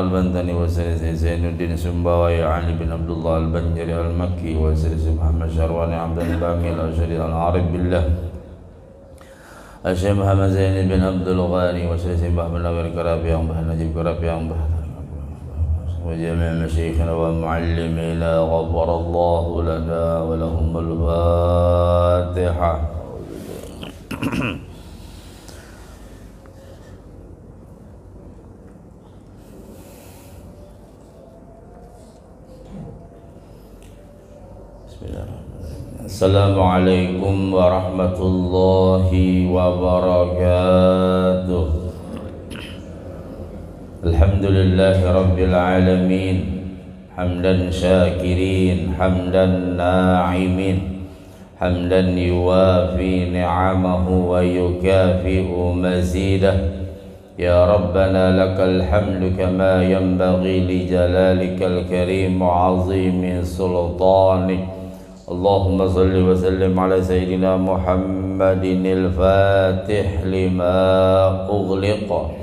البنتني وسيد زين الدين سنباوي علي بن عبد الله البنجري المكي وسيد محمد شرواني عبد الباقي الأشري العارف بالله الشيخ محمد زين بن عبد الغاني وسيد محمد نوير كرابي نجيب كرابي وجميع مشايخنا ومعلمينا غفر الله لنا ولهم الفاتحة. Assalamualaikum warahmatullahi wabarakatuh. Alhamdulillahi rabbil alamin, hamdan syakirin, hamdan na'imin, hamdan yuwafi ni'amahu wa yukafi'u mazidah. Ya Rabbana lakal hamdu kama yanbaghi li jalalikal karim wa 'azimi sultanik. Allahumma salli wa sallim ala sayyidina Muhammadinil fatih lima ughliqa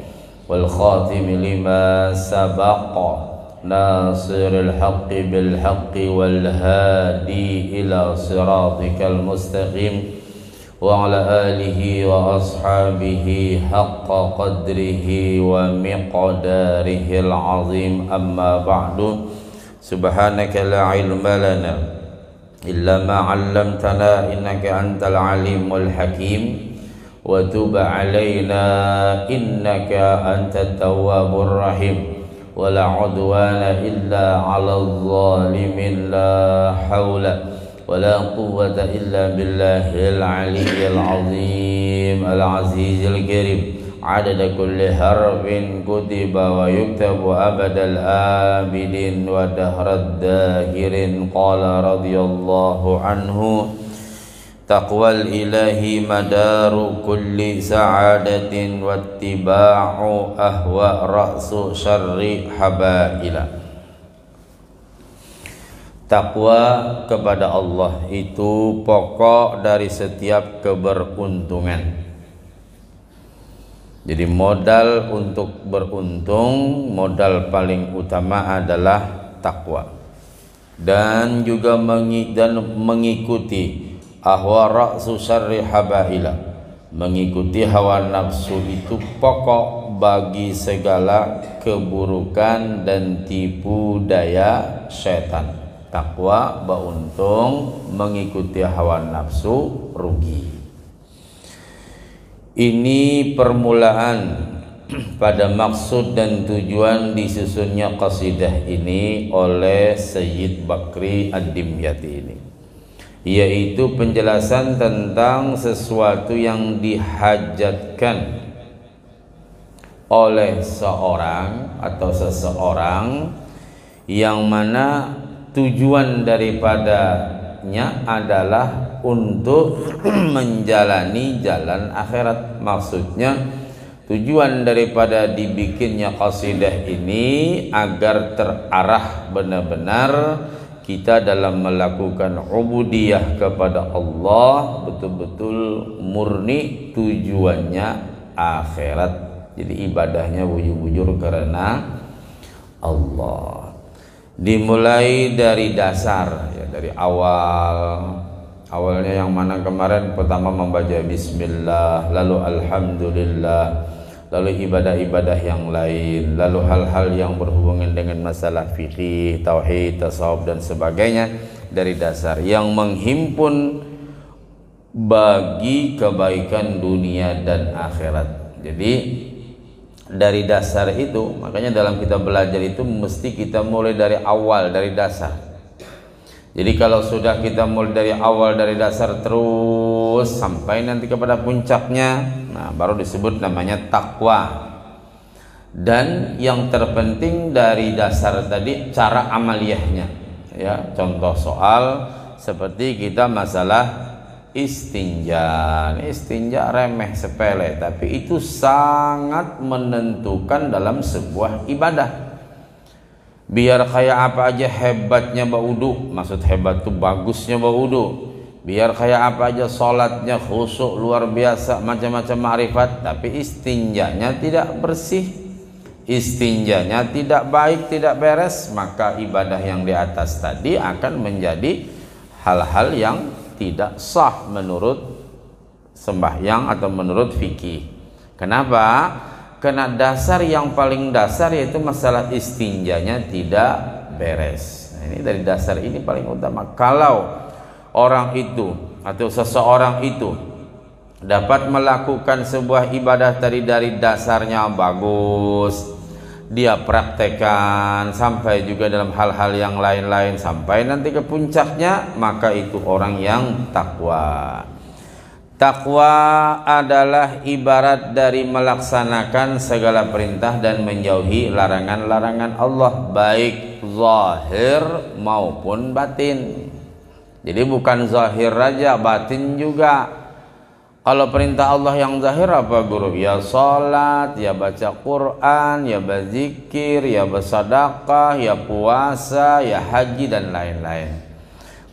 wal khatim lima sabaqa nasiril haqqi bil haqqi wal hadi ila siratikal mustaqim wa ala alihi wa ashabihi haqqa qadrihi wa miqdarihil azim. Amma ba'du. Subhanaka la ilma lana illa ma 'allamtana innaka antal alimul hakim wa tub 'alaina innaka antat tawwabur rahim wa la 'udwana illa 'alal zalimin la haula wa la quwwata illa billahil 'aliyyil 'azim al 'azizil karim. Adada kulli harfin kutiba wa yuktabu abadal abidin wa dahrad dahirin. Qala radiyallahu anhu, taqwal ilahi madaru kulli sa'adatin wattiba'u ahwa ra'su syarri habaila. Takwa kepada Allah itu pokok dari setiap keberuntungan. Jadi modal untuk beruntung, modal paling utama adalah takwa. Dan juga mengikuti ahwa ra'su syarri habaila. Mengikuti hawa nafsu itu pokok bagi segala keburukan dan tipu daya setan. Takwa beruntung, mengikuti hawa nafsu rugi. Ini permulaan pada maksud dan tujuan disusunnya qasidah ini oleh Sayyid Bakri Ad-Dimyati ini, yaitu penjelasan tentang sesuatu yang dihajatkan oleh seorang atau seseorang yang mana tujuan daripadanya adalah untuk menjalani jalan akhirat. Maksudnya tujuan daripada dibikinnya qasidah ini agar terarah benar-benar kita dalam melakukan ubudiyah kepada Allah betul-betul murni tujuannya akhirat. Jadi ibadahnya bujur-bujur karena Allah. Dimulai dari dasar ya, dari awalnya yang mana kemarin pertama membaca bismillah, lalu alhamdulillah, lalu ibadah-ibadah yang lain, lalu hal-hal yang berhubungan dengan masalah fikih, tauhid, tasawuf dan sebagainya dari dasar yang menghimpun bagi kebaikan dunia dan akhirat. Jadi dari dasar itu, makanya dalam kita belajar itu mesti kita mulai dari awal, dari dasar. Jadi kalau sudah kita mulai dari awal, dari dasar terus sampai nanti kepada puncaknya, nah baru disebut namanya takwa. Dan yang terpenting dari dasar tadi cara amaliyahnya. Ya, contoh soal seperti kita masalah istinja. Istinja remeh sepele, tapi itu sangat menentukan dalam sebuah ibadah. Biar kayak apa aja hebatnya baudu, maksud hebat itu bagusnya baudu. Biar kayak apa aja sholatnya khusyuk luar biasa, macam-macam ma'rifat, tapi istinjanya tidak bersih, istinjanya tidak baik, tidak beres, maka ibadah yang di atas tadi akan menjadi hal-hal yang tidak sah menurut sembahyang atau menurut fikih. Kenapa? Karena dasar yang paling dasar yaitu masalah istinjanya tidak beres. Nah, ini dari dasar ini paling utama. Kalau orang itu atau seseorang itu dapat melakukan sebuah ibadah tadi dari dasarnya bagus, dia praktekkan sampai juga dalam hal-hal yang lain-lain sampai nanti ke puncaknya, maka itu orang yang takwa. Takwa adalah ibarat dari melaksanakan segala perintah dan menjauhi larangan-larangan Allah, baik zahir maupun batin. Jadi bukan zahir saja, batin juga. Kalau perintah Allah yang zahir apa guru? Ya salat, ya baca Quran, ya berzikir, ya bersedekah, ya puasa, ya haji dan lain-lain.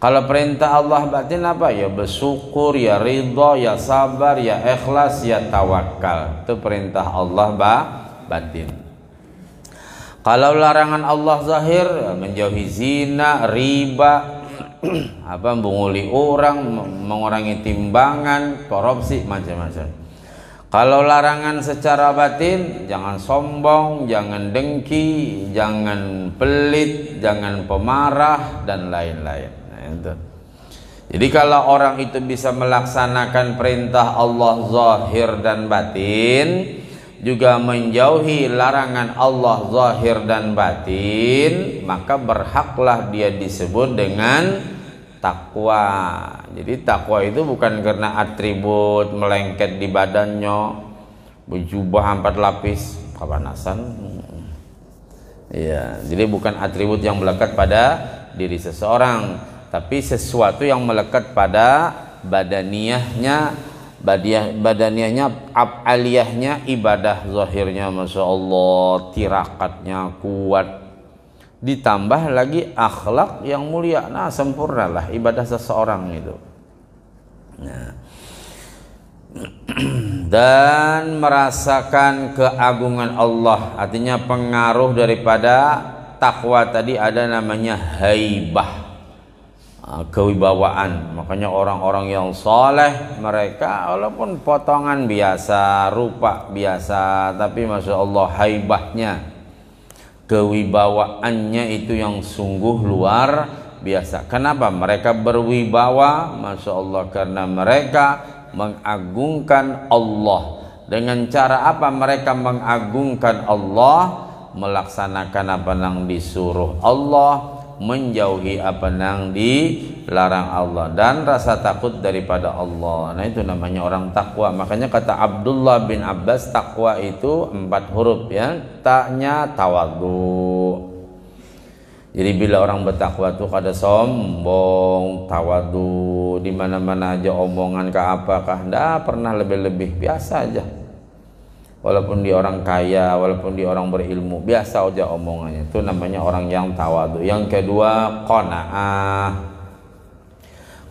Kalau perintah Allah batin apa? Ya bersyukur, ya ridha, ya sabar, ya ikhlas, ya tawakal. Itu perintah Allah batin. Kalau larangan Allah zahir, menjauhi zina, riba, membunguli orang, mengurangi timbangan, korupsi, macam-macam. Kalau larangan secara batin, jangan sombong, jangan dengki, jangan pelit, jangan pemarah dan lain-lain. Jadi kalau orang itu bisa melaksanakan perintah Allah zahir dan batin, juga menjauhi larangan Allah zahir dan batin, maka berhaklah dia disebut dengan takwa. Jadi takwa itu bukan karena atribut melengket di badannya, berjubah 4 lapis, kepanasan. Ya, jadi bukan atribut yang melekat pada diri seseorang, tapi sesuatu yang melekat pada badaniyahnya, af'aliyahnya, ibadah zahirnya masya Allah, tirakatnya kuat, ditambah lagi akhlak yang mulia. Nah, sempurnalah ibadah seseorang itu. Nah, dan merasakan keagungan Allah, artinya pengaruh daripada takwa tadi ada namanya haibah, kewibawaan. Makanya orang-orang yang soleh, mereka walaupun potongan biasa, rupa biasa, tapi masya Allah haibahnya, kewibawaannya itu yang sungguh luar biasa. Kenapa mereka berwibawa? Masya Allah, karena mereka mengagungkan Allah. Dengan cara apa mereka mengagungkan Allah? Melaksanakan apa yang disuruh Allah, menjauhi apa yang dilarang Allah, dan rasa takut daripada Allah. Nah, itu namanya orang takwa. Makanya kata Abdullah bin Abbas, takwa itu 4 huruf ya. Taknya tawadhu. Jadi bila orang bertakwa itu kada sombong, tawadhu, di mana-mana aja omongan ke apakah, ndak pernah lebih-lebih, biasa aja. Walaupun dia orang kaya, walaupun dia orang berilmu, biasa aja omongannya. Itu namanya orang yang tawadhu. Yang kedua, qanaah.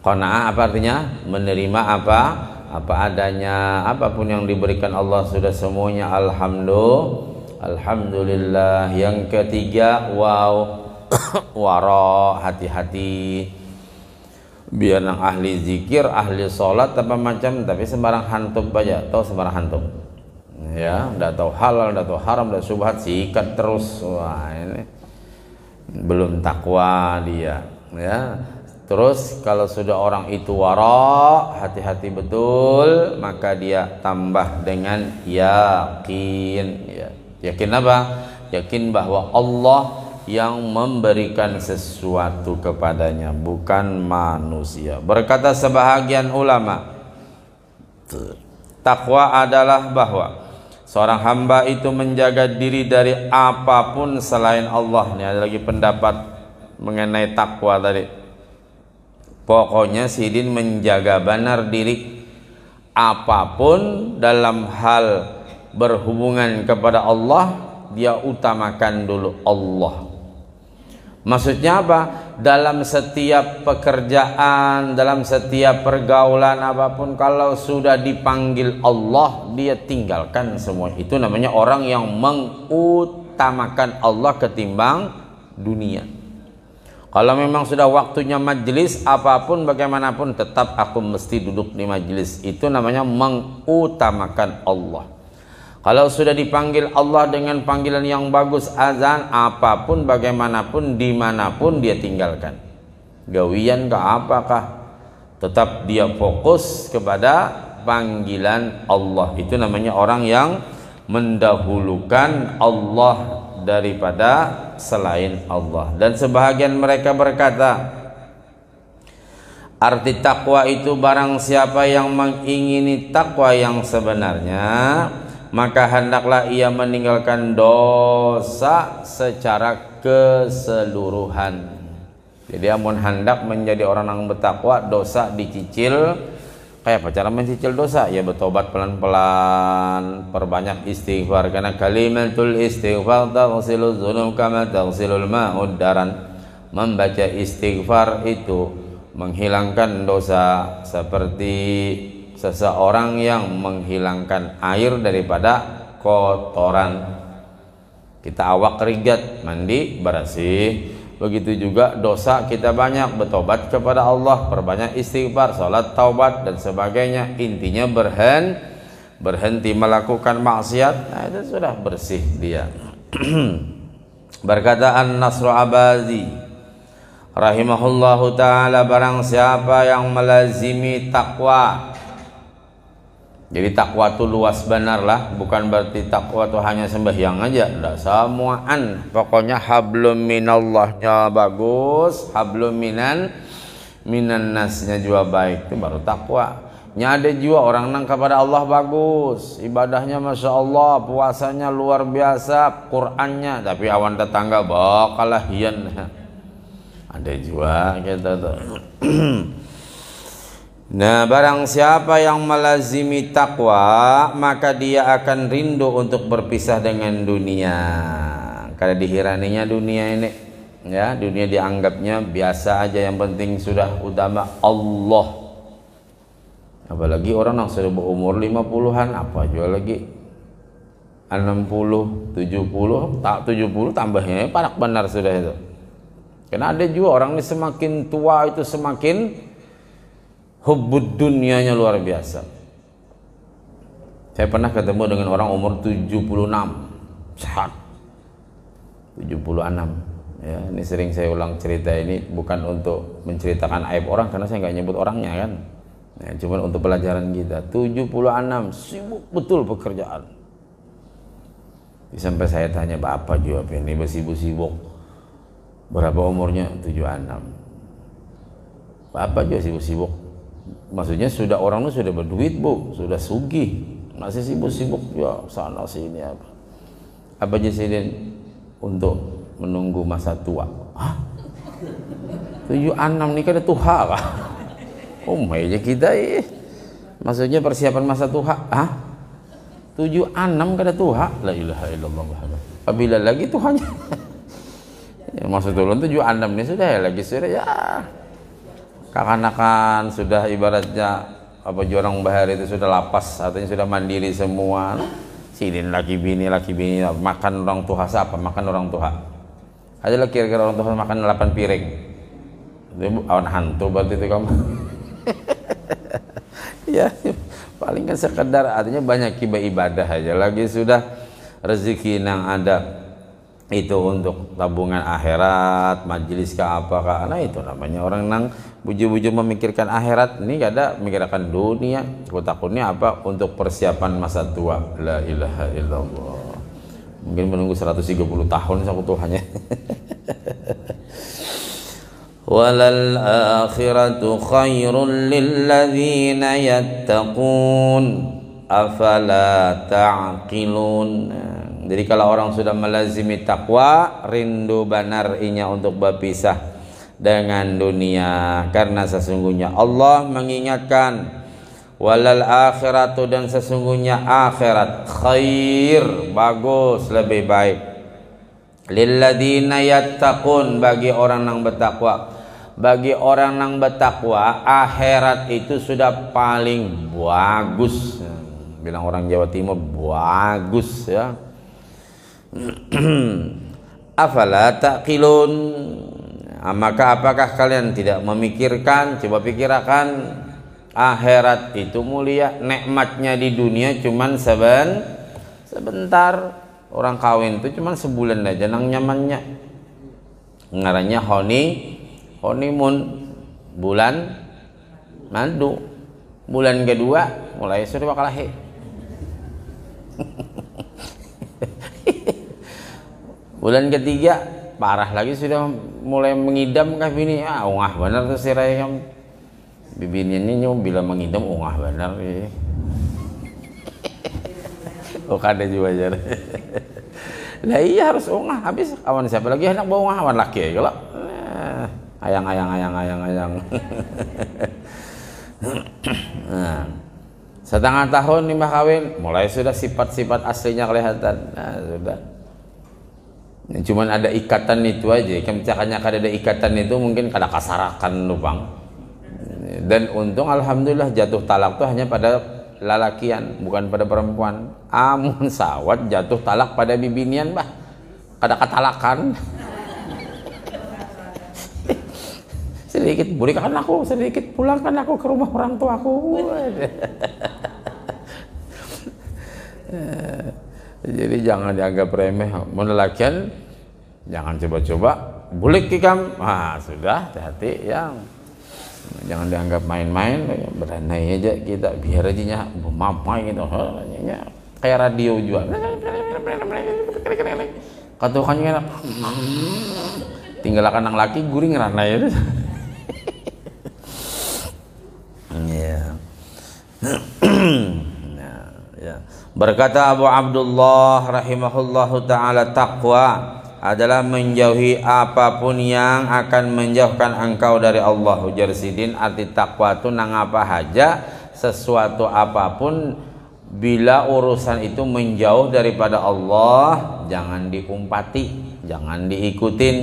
Qanaah apa artinya? Menerima apa adanya, apapun yang diberikan Allah sudah semuanya alhamdulillah. Yang ketiga, wara, hati-hati. Biar nang ahli zikir, ahli sholat apa macam, tapi sembarang hantum aja, tahu sembarang hantum. Ya, ndak tahu halal, ndak tahu haram, ndak subhat, sikat terus. Wah, ini belum takwa dia, ya. Terus kalau sudah orang itu wara, hati-hati betul, maka dia tambah dengan yakin, ya. Yakin apa? Yakin bahwa Allah yang memberikan sesuatu kepadanya, bukan manusia. Berkata sebahagian ulama, takwa adalah bahwa seorang hamba itu menjaga diri dari apapun selain Allah. Ini ada lagi pendapat mengenai takwa tadi. Pokoknya sidin menjaga benar diri apapun dalam hal berhubungan kepada Allah, dia utamakan dulu Allah. Maksudnya apa? Dalam setiap pekerjaan, dalam setiap pergaulan apapun, kalau sudah dipanggil Allah, dia tinggalkan semua. Itu namanya orang yang mengutamakan Allah ketimbang dunia. Kalau memang sudah waktunya majelis apapun bagaimanapun, tetap aku mesti duduk di majelis. Itu namanya mengutamakan Allah. Kalau sudah dipanggil Allah dengan panggilan yang bagus, azan, apapun bagaimanapun dimanapun dia tinggalkan. Gawian ke apakah, tetap dia fokus kepada panggilan Allah. Itu namanya orang yang mendahulukan Allah daripada selain Allah. Dan sebahagian mereka berkata, arti takwa itu barang siapa yang mengingini takwa yang sebenarnya, maka hendaklah ia meninggalkan dosa secara keseluruhan. Jadi amun hendak menjadi orang yang bertakwa, dosa dicicil. Kayak apa cara mencicil dosa? Ya bertobat pelan-pelan, perbanyak istighfar, karena kalimatul istighfar taghsilul dzunub kama taghsilul ma'ud daran. Membaca istighfar itu menghilangkan dosa seperti seseorang yang menghilangkan air daripada kotoran. Kita awak keringat, mandi bersih. Begitu juga dosa kita banyak, bertobat kepada Allah, perbanyak istighfar, salat taubat dan sebagainya. Intinya berhenti melakukan maksiat, nah itu sudah bersih dia. Berkata An-Nasr Abazi rahimahullahu ta'ala, barang siapa yang melazimi takwa. Jadi takwa itu luas benar lah, bukan berarti takwa itu hanya sembahyang aja, enggak, semuaan. Pokoknya hablum minallahnya bagus, hablum minan nasnya juga baik, itu baru takwa. Nya ada juga orang nang kepada Allah bagus, ibadahnya masya Allah, puasanya luar biasa, Qur'annya, tapi awan tetangga bakalah hian. Ada juga kita tuh. Nah, barang siapa yang melazimi takwa, maka dia akan rindu untuk berpisah dengan dunia. Karena dihiraninya dunia ini, ya, dunia dianggapnya biasa aja, yang penting sudah utama Allah. Apalagi orang yang sudah berumur 50-an, apa juga lagi 60, 70, tak 70 tambahnya parak benar sudah itu. Karena ada juga orang ini semakin tua itu semakin hubbud dunianya luar biasa. Saya pernah ketemu dengan orang umur 76, sehat 76 ya. Ini sering saya ulang cerita ini, bukan untuk menceritakan aib orang karena saya nggak nyebut orangnya kan ya, cuma untuk pelajaran kita. 76, sibuk betul pekerjaan. Sampai saya tanya, bapak jawab ini bersibuk-sibuk, berapa umurnya? 76. Bapak juga sibuk-sibuk. Maksudnya sudah orang itu sudah berduit bu, sudah sugih, masih sibuk-sibuk ya sana sini apa aja sih untuk menunggu masa tua. Hah? 76 nih kan ada tuha kah? Oh aja kita maksudnya persiapan masa tuha. Hah? 76 kan ada tuha? La ilaha illallah Muhammad. Apabila lagi tuhanya? Ya, maksud ulun 76 ini sudah ya, lagi sudah ya. Kakanakan sudah ibaratnya apa orang bahar itu sudah lapas, artinya sudah mandiri semua. Sini laki bini makan orang tuha siapa? Makan orang tuha. Ada lagi kira-kira orang tuha makan 8 piring. Itu awan hantu berarti itu kamu. Ya, paling kan sekedar artinya banyak ibadah aja. Lagi sudah rezeki yang ada itu untuk tabungan akhirat, majelis ke apa, karena itu namanya orang nang buju-buju memikirkan akhirat, ini gak ada memikirkan dunia. Aku takutnya apa? Untuk persiapan masa tua. La ilaha illallah. Mungkin menunggu 130 tahun aku Tuhannya. Walal akhiratu khairul lilladzina yattaqun afala ta'qilun. Jadi kalau orang sudah melazimi takwa, rindu benar inya untuk berpisah dengan dunia, karena sesungguhnya Allah mengingatkan walal akhiratu, dan sesungguhnya akhirat khair, bagus, lebih baik. lilladzina yattaqun, bagi orang yang bertakwa. Bagi orang yang bertakwa, akhirat itu sudah paling bagus. Bilang orang Jawa Timur bagus ya. Afala taqilun, maka apakah kalian tidak memikirkan? Coba pikirkan, akhirat itu mulia, nikmatnya di dunia cuman sebentar. Orang kawin itu cuman sebulan aja nang nyamannya, ngarannya honeymoon, bulan madu. Bulan kedua mulai sudah bakal lahir. Bulan ketiga parah lagi, sudah mulai mengidam kah bini. Ungah bener tuh si Raya, bibini ini bila mengidam ungah bener. Oh kada juga aja. Nah iya harus ungah, habis awan siapa lagi hendak bawa ungah, awan laki ya kalau ayang. Nah, setengah tahun nih kawin, mulai sudah sifat-sifat aslinya kelihatan. Nah, sudah. Cuman ada ikatan itu aja. Misalnya kada ada ikatan itu mungkin kada kasarakan lubang. Dan untung alhamdulillah jatuh talak itu hanya pada lalakian, bukan pada perempuan. Amun sawat jatuh talak pada bibinian bah, kada katalakan. Sedikit berikan aku, sedikit pulangkan aku ke rumah orang tuaku. Jadi jangan dianggap remeh. Menelakian jangan coba-coba bulik kikam. Sudah hati-hati yang jangan dianggap main-main. Beranai aja kita, biar aja nya mampai gitu. Kayak radio juga. Katukannya tinggal akan nang laki guring ranai itu. Berkata Abu Abdullah rahimahullahu ta'ala, taqwa adalah menjauhi apapun yang akan menjauhkan engkau dari Allah. Ujar Sidin, arti taqwa itu nang apa haja, sesuatu apapun bila urusan itu menjauh daripada Allah, jangan diumpati, jangan diikutin.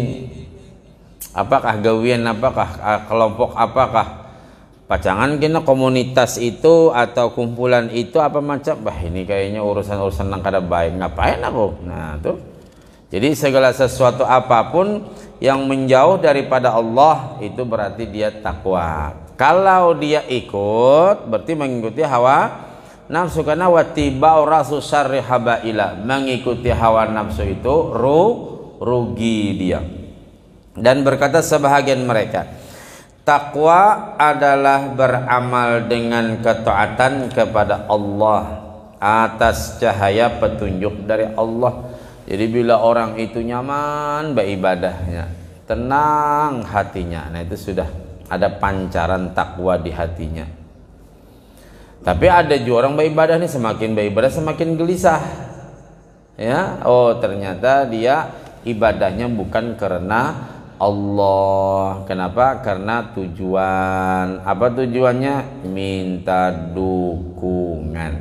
Apakah gawian, apakah kelompok, apakah pacangan kena komunitas itu atau kumpulan itu apa macam, ini kayaknya urusan-urusan yang kada baik, ngapain aku. Nah tuh, jadi segala sesuatu apapun yang menjauh daripada Allah itu berarti dia takwa. Kalau dia ikut berarti mengikuti hawa nafsu, karena watibau rasu syarri habaila, mengikuti hawa nafsu itu rugi dia. Dan berkata sebahagian mereka, takwa adalah beramal dengan ketaatan kepada Allah atas cahaya petunjuk dari Allah. Jadi bila orang itu nyaman beribadahnya, tenang hatinya, nah itu sudah ada pancaran takwa di hatinya. Tapi ada juga orang beribadah nih, semakin beribadah semakin gelisah. Ya, oh ternyata dia ibadahnya bukan karena Allah. Kenapa? Karena tujuan. Apa tujuannya? Minta dukungan.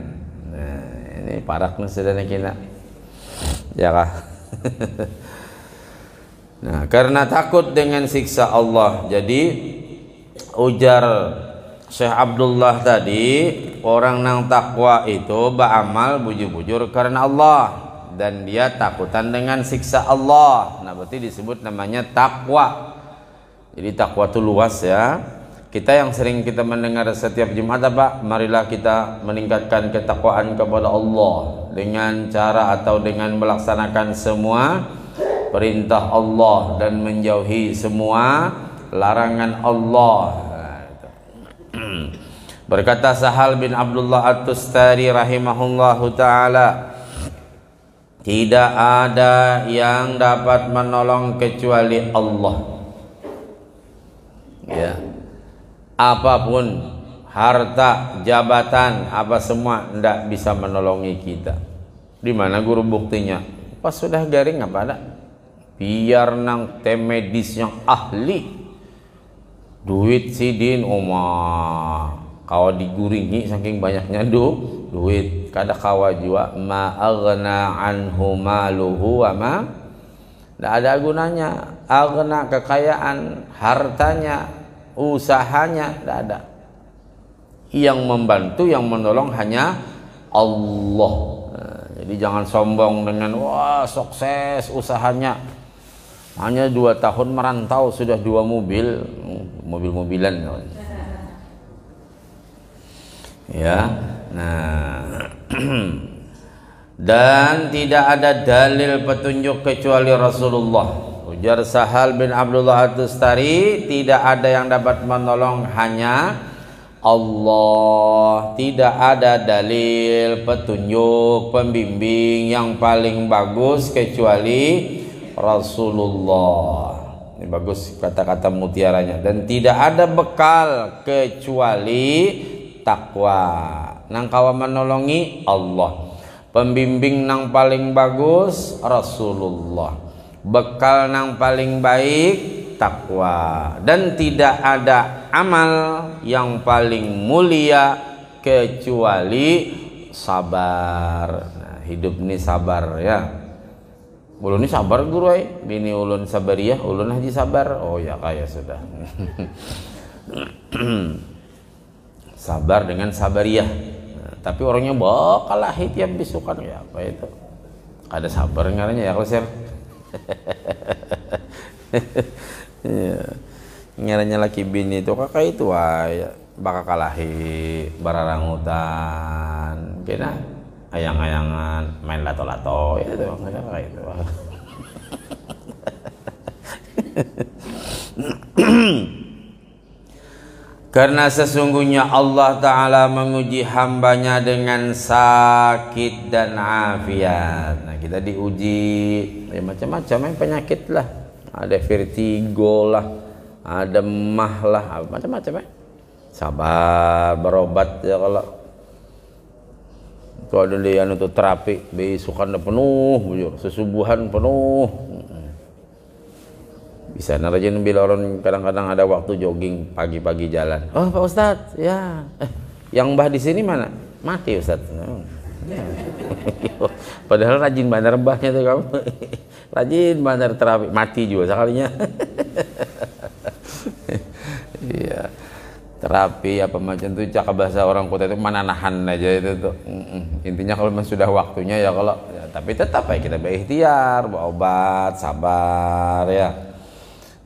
Nah, ini paraknya sudah kita. Ya kah? Nah, karena takut dengan siksa Allah. Jadi ujar Syekh Abdullah tadi, orang nang takwa itu beramal bujur-bujur karena Allah, dan dia takutan dengan siksa Allah. Nah berarti disebut namanya takwa. Jadi takwa itu luas ya. Kita yang sering kita mendengar setiap Jumat apa? Marilah kita meningkatkan ketakwaan kepada Allah dengan cara atau dengan melaksanakan semua perintah Allah dan menjauhi semua larangan Allah. Berkata Sahal bin Abdullah At-Tustari rahimahullahu ta'ala, tidak ada yang dapat menolong kecuali Allah. Ya. Apapun, harta, jabatan, apa semua tidak bisa menolongi kita. Di mana guru buktinya? Pas sudah garing apa ada? Biar nang tim medis yang ahli, duit sidin kawa diguringi saking banyaknya duit, kada kawa jua ma aghna anhu maluhu wa Tidak ada gunanya. Aghna, kekayaan, hartanya, usahanya, tidak ada. Yang membantu, yang menolong hanya Allah. Nah, jadi jangan sombong dengan wah sukses usahanya. Hanya 2 tahun merantau sudah 2 mobil, mobil-mobilan. Ya, nah, dan tidak ada dalil petunjuk kecuali Rasulullah. Ujar Sahal bin Abdullah At-Tustari, tidak ada yang dapat menolong hanya Allah. Tidak ada dalil petunjuk pembimbing yang paling bagus kecuali Rasulullah. Ini bagus kata-kata mutiaranya. Dan tidak ada bekal kecuali takwa. Nang kawa menolongi Allah. Pembimbing nang paling bagus Rasulullah. Bekal nang paling baik takwa. Dan tidak ada amal yang paling mulia kecuali sabar. Nah, hidup ini sabar ya. Ulun ini sabar guru ay. Bini ulun sabariyah, ulun haji sabar. Oh ya kaya sudah. Sabar dengan sabariyah. Nah, tapi orangnya bakalah tiap bisukan ya apa itu? Ada sabar ngaranya ya kalau ya. Ngaranya laki bini itu kakak itu ay bakal kalahi bararangutan. Kena ayang-ayangan main lato-lato itu kayak itu. Karena sesungguhnya Allah Ta'ala menguji hambanya dengan sakit dan afiat. Nah kita diuji ya macam-macam penyakit lah. Ada vertigo lah, ada emah lah, macam-macam sabar berobat ya. Kalau ada dia untuk terapi besukan penuh bujur, sesubuhan penuh. Bisa narajin bila orang kadang-kadang ada waktu jogging pagi-pagi jalan. Oh Pak Ustadz ya, yang mbah di sini mana? Mati Ustadz. Padahal rajin bandar mbahnya tuh kamu. Rajin bandar terapi, mati juga sekalinya. Iya. Terapi apa macam itu cakap bahasa orang kota itu mana nahan aja itu tuh. Intinya kalau sudah waktunya ya kalau ya, tapi tetap ya kita berikhtiar, berobat, sabar ya.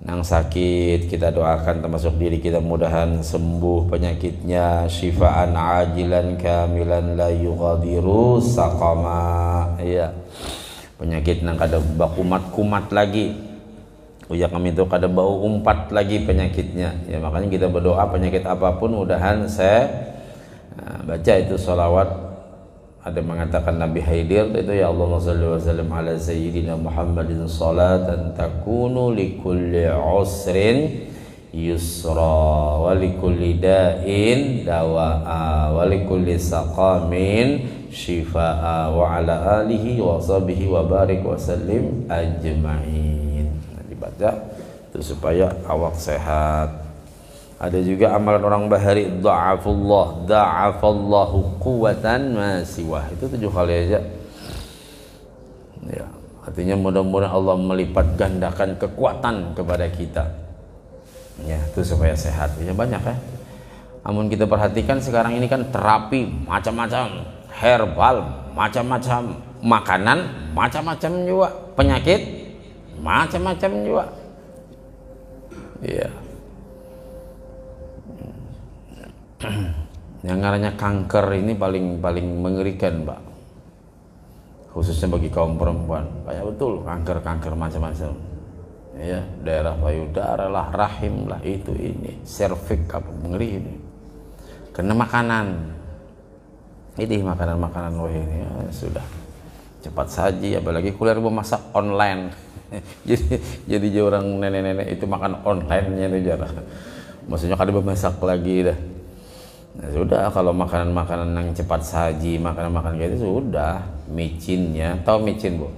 Nang sakit kita doakan termasuk diri kita mudahan sembuh penyakitnya syifaan ajilan kamilan la yughadiru saqama ya. Penyakit nang kada kumat-kumat lagi. Uya kami itu kada bau umpat lagi penyakitnya ya, makanya kita berdoa penyakit apapun mudahan saya baca itu sholawat. Ada mengatakan Nabi Haidir itu ya Allahumma shalli wa sallim ala sayyidina Muhammadin salatan takunu likulli usrin yusra wa likulli da'in dawa'a wa likulli saqamin shifaa wa ala alihi wa sahbihi wa barik wa sallim ajma'in. Baca itu supaya awak sehat. Ada juga amalan orang bahari da'afallahu quwwatan masiwah. Itu 7 kali aja. Ya, artinya mudah-mudahan Allah melipat gandakan kekuatan kepada kita. Ya, itu supaya sehat. Ya banyak ya. Namun kita perhatikan sekarang ini kan terapi macam-macam, herbal macam-macam, makanan macam-macam juga, penyakit macam-macam juga. Iya. Yang namanya kanker ini paling mengerikan, Pak. Khususnya bagi kaum perempuan. Kayak betul kanker macam-macam. Ya, daerah payudara lah, rahim lah, itu ini, serviks apa mengeri ini. Kena makanan. Ini makanan-makanan wah ini ya, sudah cepat saji, apalagi kuliah memasak online. jadi orang nenek-nenek itu makan online-nya itu jarang. Maksudnya kada memasak lagi dah. Nah, sudah kalau makanan-makanan yang cepat saji, makanan-makanan kayak itu sudah micinnya, tahu micin Bu?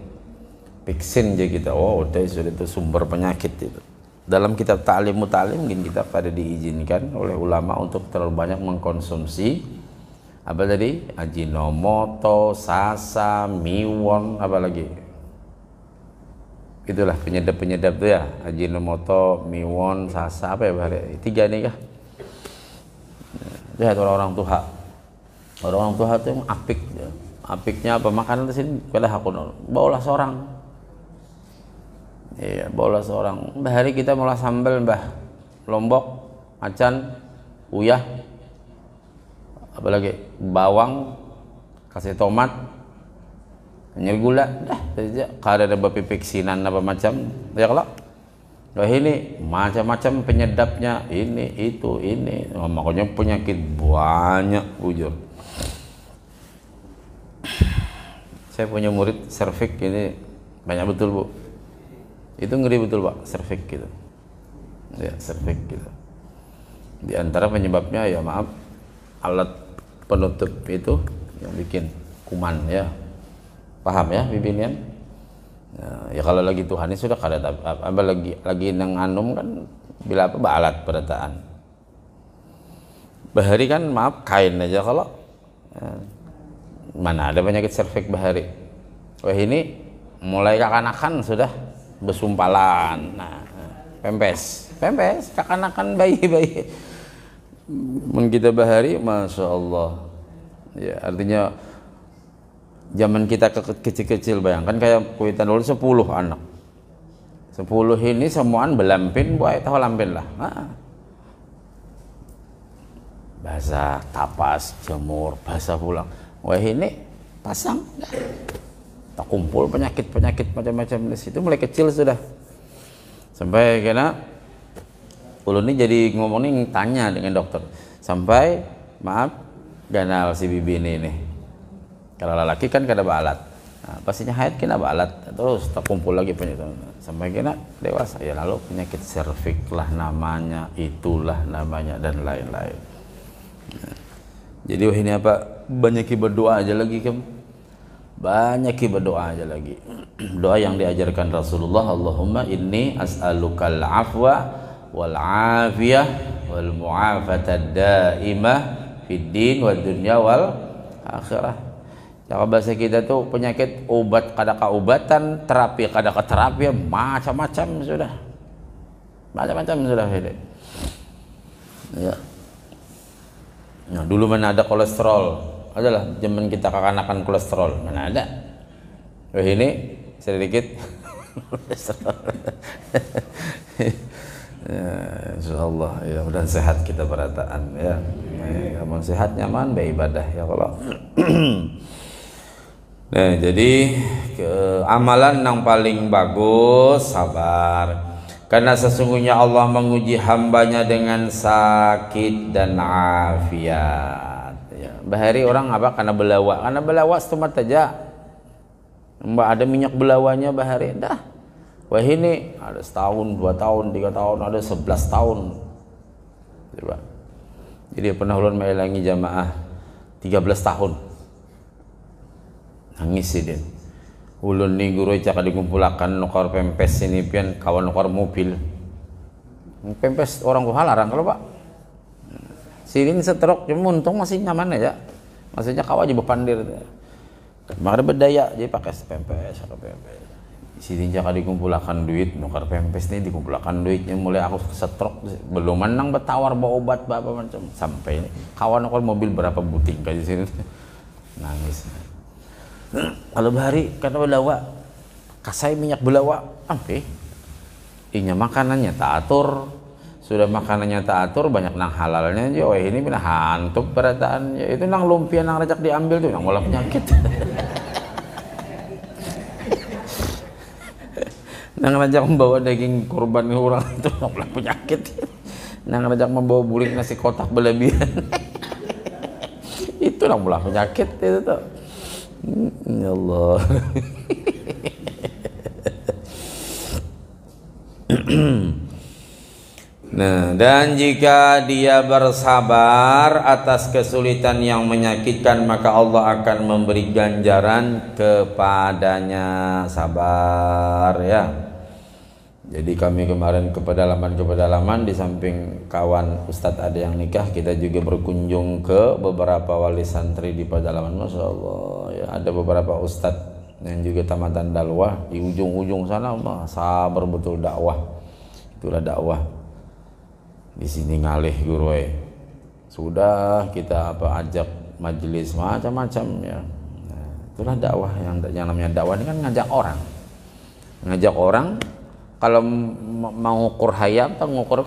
Piksin aja kita. Oh, udah sudah itu sumber penyakit itu. Dalam kitab Ta'lim Muta'lim mungkin kita pada diizinkan oleh ulama untuk terlalu banyak mengkonsumsi apa tadi? Ajinomoto, sasa, miwon, apa lagi? itulah penyedap tuh ya, Ajinomoto, Miwon, Sasa apa ya bahari, 3 nih kah. Lihat orang tua tuh yang apik ya. Apiknya apa, makanan di sini pada hakun bawalah seorang. Iya, bawalah seorang. Bahari kita mulai sambal mbah, lombok, macan, uyah, apalagi bawang, kasih tomat, nyeri gula, dah saja. Kalau ada bapipik sinan apa macam, ya kalau ini macam-macam penyedapnya, ini itu ini, makanya penyakit banyak bujur. Saya punya murid serviks ini banyak betul bu, itu ngeri betul pak, serviks gitu, ya serviks gitu. Di antara penyebabnya ya maaf, alat penutup itu yang bikin kuman ya, paham ya bibinian? Ya kalau lagi Tuhan ini sudah kada apa lagi nang anum kan bila apa alat peretaan. Bahari kan maaf kain aja kalau ya, mana ada penyakit serviks bahari. Wah ini mulai kakanakan sudah besumpalan. Nah, pempes kakanakan bayi. Men kita bahari, masya Allah. Ya artinya zaman kita kecil-kecil, bayangkan kayak kuitan dulu 10 anak. 10 ini semuaan belampin, buat tahu lampin lah. Basah, tapas, jemur, basah pulang. Wah ini pasang, tak kumpul penyakit macam-macam di situ mulai kecil sudah. Sampai kena ulun ini jadi ngomongin tanya dengan dokter. Sampai maaf ganal si bibi ini nih. Kalau lelaki kan kada balat. Nah, pastinya haid kena balat terus tak kumpul lagi penyakit. Sampai kena dewasa ya lalu penyakit serviks lah namanya, itulah namanya dan lain-lain. Nah, jadi wah ini apa? Banyak berdoa aja lagi doa yang diajarkan Rasulullah. Allahumma inni as'alukal afwa wal afiyah wal mu'afatad daimah fid din wad dunya wal akhirah. Cara bahasa kita tuh penyakit obat kada kaobatan, terapi kada terapi, macam-macam sudah ini. Ya. Nah, dulu mana ada kolesterol, adalah zaman kita kekanakan kolesterol, mana ada. Ini sedikit kolesterol. Ya, insyaallah ya mudah sehat kita perataan ya. Aman sehat nyaman beribadah ya kalau. Nah, jadi amalan yang paling bagus sabar. Karena sesungguhnya Allah menguji hambanya dengan sakit dan afiat ya. Bahari orang apa? Karena belawa setemat aja mbak ada minyak belawanya bahari dah. Wah ini ada setahun, 2 tahun, 3 tahun, ada 11 tahun coba. Jadi pernah ulun melangi jamaah 13 tahun nangis sih din. Ulun ni guru cakap dikumpulakan nukar pempes ini pian kawan nukar mobil. Pempes orang tua larang kalau pak. Sini setruk cuma untung masih nyaman aja. Maksudnya kau aja bepandir. Makanya berdaya jadi pakai pempes. Sini cakap dikumpulakan duit nukar pempes ni dikumpulakan duitnya mulai aku setruk belum menang bertawar bawa obat apa macam sampai ini kawan nukar mobil berapa buting kayak sini nangis. Kalau bahari karena belawa kasai minyak belawa ampe inya makanannya tak atur, sudah makanannya tak atur banyak nang halalnya jo ini bina hantuk perataan ya, itu nang lumpia nang rajak diambil tuh nang malah penyakit. Nang rajak membawa daging kurban orang itu nang malah penyakit. Nang rajak membawa bulik nasi kotak berlebihan. Itu nang malah penyakit itu tuh. Ya Allah. Nah, dan jika dia bersabar atas kesulitan yang menyakitkan maka Allah akan memberi ganjaran kepadanya. Sabar ya. Jadi kami kemarin ke pedalaman di samping kawan Ustadz ada yang nikah, kita juga berkunjung ke beberapa wali santri di pedalaman. Masya Allah ya, ada beberapa Ustadz yang juga tamatan dakwah di ujung-ujung sana, sabar betul dakwah. Itulah dakwah. Di sini ngalih guru sudah kita ajak majelis macam-macam ya. Nah, itulah dakwah yang namanya dakwah ini kan ngajak orang. Kalau mau ngukur hayam atau ngukur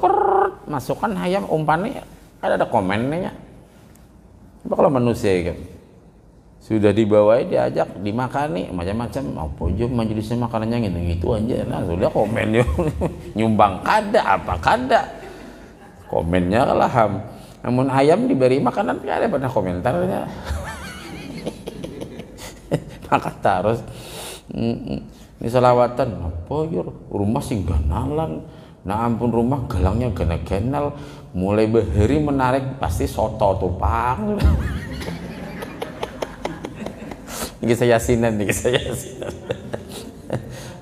masukkan hayam umpannya kan ada komennya. Coba kalau manusia kan sudah dibawa diajak dimakani macam-macam, apa aja majelisnya makanannya gitu aja, nah sudah komennya nyumbang kada komennya kalah ham. Namun ayam diberi makanan tidak ada pada komentarnya. Maka terus ini selawatan apa ya rumah sing ganalan, nah ampun rumah galangnya genal mulai beheri menarik pasti soto tupang. Ini saya yasinan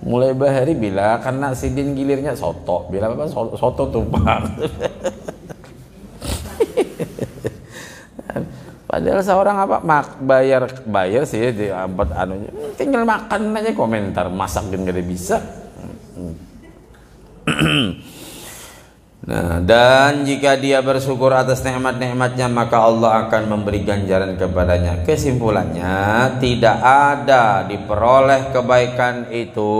mulai bahari bila karena sidin gilirnya soto, bila apa soto tumpang. Padahal seorang bayar sih di abad anunya, tinggal makan aja komentar, masakin gak ada bisa. Nah, dan jika dia bersyukur atas nikmat-nikmatnya maka Allah akan memberi ganjaran kepadanya. Kesimpulannya, tidak ada diperoleh kebaikan itu,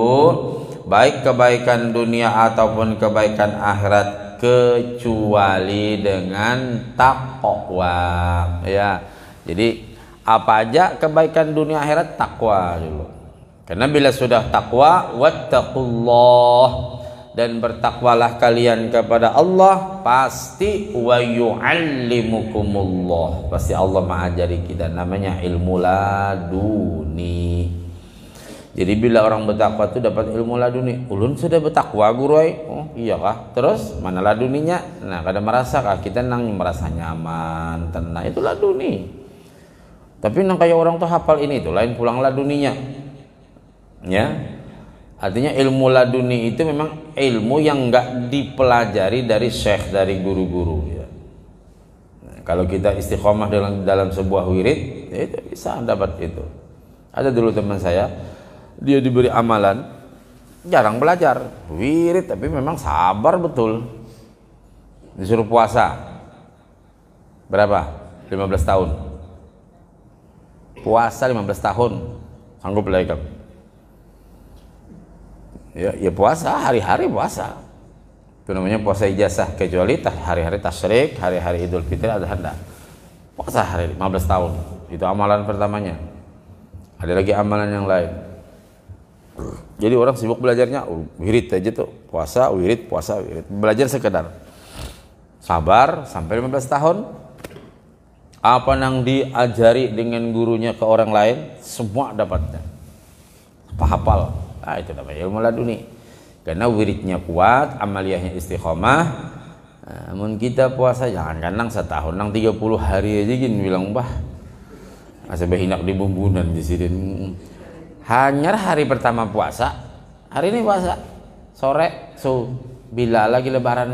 baik kebaikan dunia ataupun kebaikan akhirat, kecuali dengan takwa ya. Jadi apa aja kebaikan dunia akhirat, takwa dulu. Karena bila sudah takwa, wattaqullah, dan bertakwalah kalian kepada Allah, pasti wa yu'allimukumullah, pasti Allah mengajari kita, namanya ilmu laduni. Jadi bila orang bertakwa itu dapat ilmu laduni. Ulun sudah bertakwa guru oh iya kah? Terus mana laduninya? Nah kada merasa kah kita merasa nyaman, tenang, itu laduni. Tapi nang kayak orang tuh hafal ini itu lain pulang laduninya ya. Artinya ilmu laduni itu memang ilmu yang enggak dipelajari dari syekh, dari guru-guru ya. Nah, kalau kita istiqomah dalam sebuah wirid, ya itu bisa dapat itu. Ada dulu teman saya, dia diberi amalan, jarang belajar wirid tapi memang sabar betul. Disuruh puasa berapa? 15 tahun. Puasa 15 tahun. Sanggup belajar. Ya puasa, hari-hari puasa. Itu namanya puasa ijazah, kecuali hari-hari tasyrik, hari-hari Idul Fitri, ada hendak. Puasa hari 15 tahun. Itu amalan pertamanya. Ada lagi amalan yang lain. Jadi orang sibuk belajarnya wirid aja tuh. Puasa, wirid. Belajar sekedar. Sabar sampai 15 tahun. Apa yang diajari dengan gurunya ke orang lain, semua dapatnya. Hafal. Ah, itu namanya ilmu laduni. Karena wiridnya kuat, amaliyahnya istiqomah. Namun kita puasa jangan kanang setahun, nang 30 hari aja gini bilang bah. Masa behinak di bumbunan di sini. Hanya hari pertama puasa, hari ini puasa. Sore bila lagi lebaran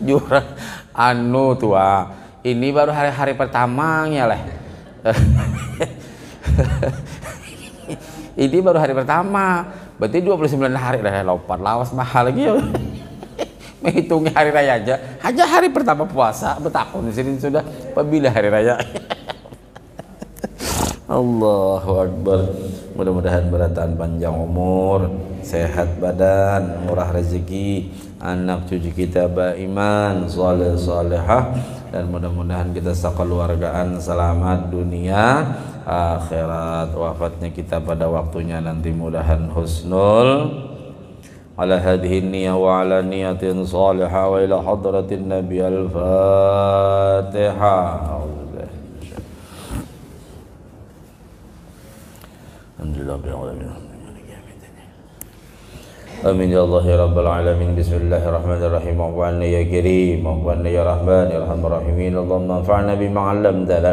Jurang anu tua. Ini baru hari-hari pertamanya lah. Ini baru hari pertama, berarti 29 hari dah lompat lawas mahal lagi ya. Menghitungi hari raya aja hari pertama puasa bertakun di sini sudah apabila hari raya. Allahu Akbar. Mudah-mudahan beratahan panjang umur, sehat badan, murah rezeki, anak cucu kita beriman, saleh-salehah, dan mudah-mudahan kita sekeluargaan selamat dunia akhirat. Wafatnya kita pada waktunya nanti mudahan husnul ala hadhihi niyah wa ala niyatin salihah wa ila hadratin nabi al-fatihah. Alhamdulillah amin ya Allah ya rabbal alamin. Bismillahirrahmanirrahim. Wa'anna ya karim, wa'anna ya rahman ya arhamar rahimin. Allahumma anfa'na bima 'allamtana,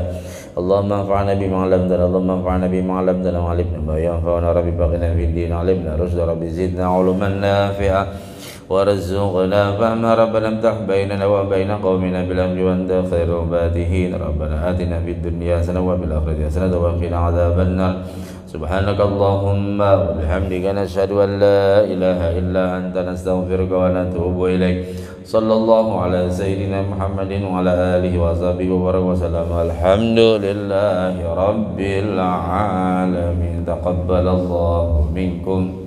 Allahumma anfa'na bima 'allamtana, Allahumma anfa'na bima 'allamtana wa 'allimna ma yanfa'una. Rabbi baghina fid din 'allimna rushda, Rabbi zidna 'uluman nafi'a وارزقنا فهم ربنا امتح بيننا وبين قومنا بالأمر وأنت خير الفاتحين ربنا آتنا في الدنيا حسنة وفي الآخرة حسنة وقنا عذاب النار سبحانك اللهم وبحمدك نشهد أن لا إله إلا أنت نستغفرك ونتوب إليك صلى الله على سيدنا محمد وعلى آله وصحبه وسلم الحمد لله رب العالمين تقبل الله منكم